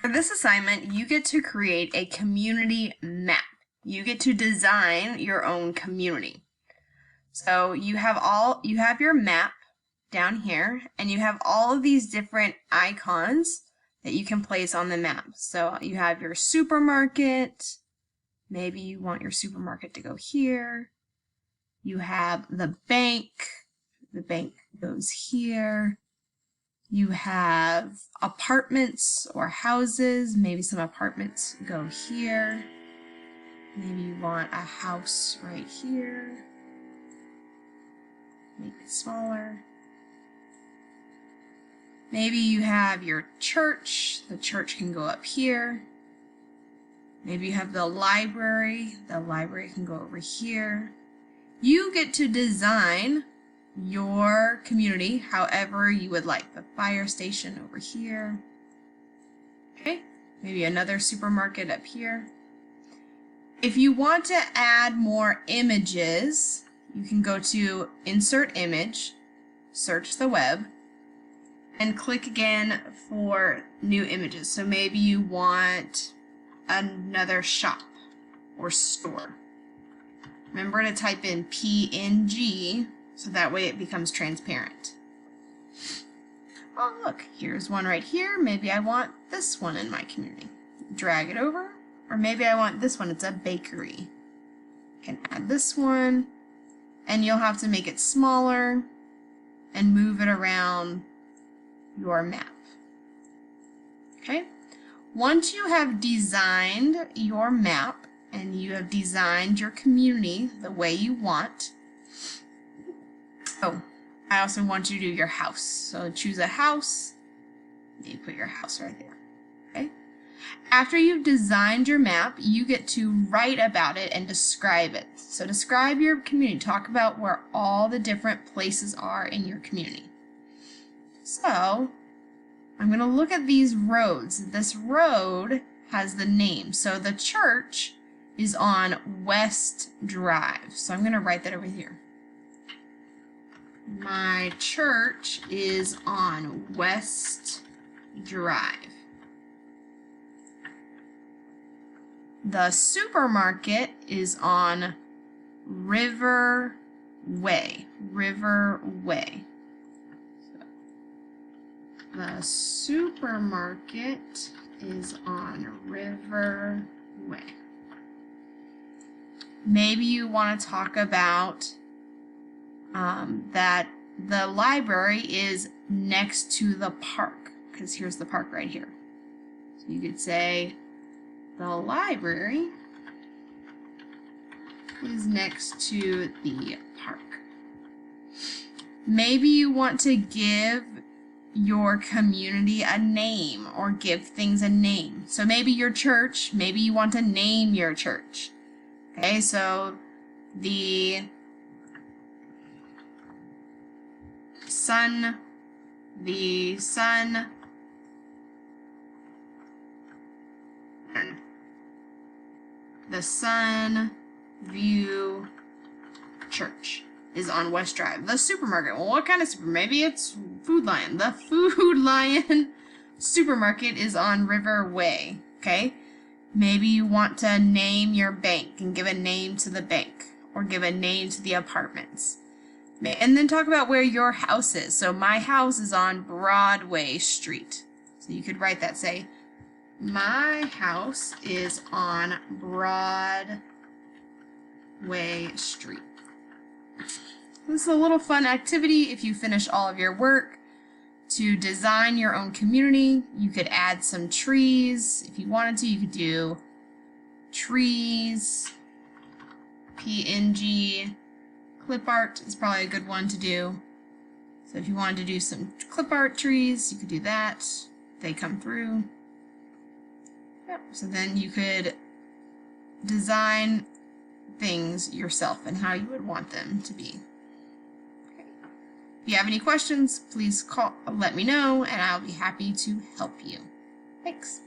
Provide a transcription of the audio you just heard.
For this assignment, you get to create a community map. You get to design your own community. So you have your map down here, and you have all of these different icons that you can place on the map. So you have your supermarket. Maybe you want your supermarket to go here. You have the bank. The bank goes here. You have apartments or houses. Maybe some apartments go here. Maybe you want a house right here. Make it smaller. Maybe you have your church. The church can go up here. Maybe you have the library. The library can go over here. You get to design your community however you would like. The fire station over here. Okay, maybe another supermarket up here. If you want to add more images, you can go to Insert Image, search the web, and click again for new images. So maybe you want another shop or store. Remember to type in PNG so that way it becomes transparent. Oh, look, here's one right here. Maybe I want this one in my community. Drag it over. Or maybe I want this one. It's a bakery. I can add this one. And you'll have to make it smaller and move it around your map. Okay? Once you have designed your map and you have designed your community the way you want, I also want you to do your house. So choose a house. You put your house right there. Okay? After you've designed your map, you get to write about it and describe it. So describe your community. Talk about where all the different places are in your community. So I'm going to look at these roads. This road has the name. So the church is on West Drive. So I'm going to write that over here. My church is on West Drive. The supermarket is on River Way. River Way. The supermarket is on River Way. Maybe you want to talk about that the library is next to the park, because here's the park right here. So you could say the library is next to the park. Maybe you want to give your community a name or give things a name. So maybe your church, maybe you want to name your church. Okay, so the Sun View Church is on West Drive. The supermarket. Well, what kind of supermarket? Maybe it's Food Lion. The Food Lion supermarket is on River Way. Okay? Maybe you want to name your bank and give a name to the bank or give a name to the apartments. And then talk about where your house is. So my house is on Broadway Street. So you could write that. Say, my house is on Broadway Street. This is a little fun activity if you finish all of your work to design your own community. You could add some trees. If you wanted to, you could do trees, PNG. Clip art is probably a good one to do. So if you wanted to do some clip art trees, you could do that. They come through. Yep. So then you could design things yourself and how you would want them to be. Okay. If you have any questions, please let me know and I'll be happy to help you. Thanks.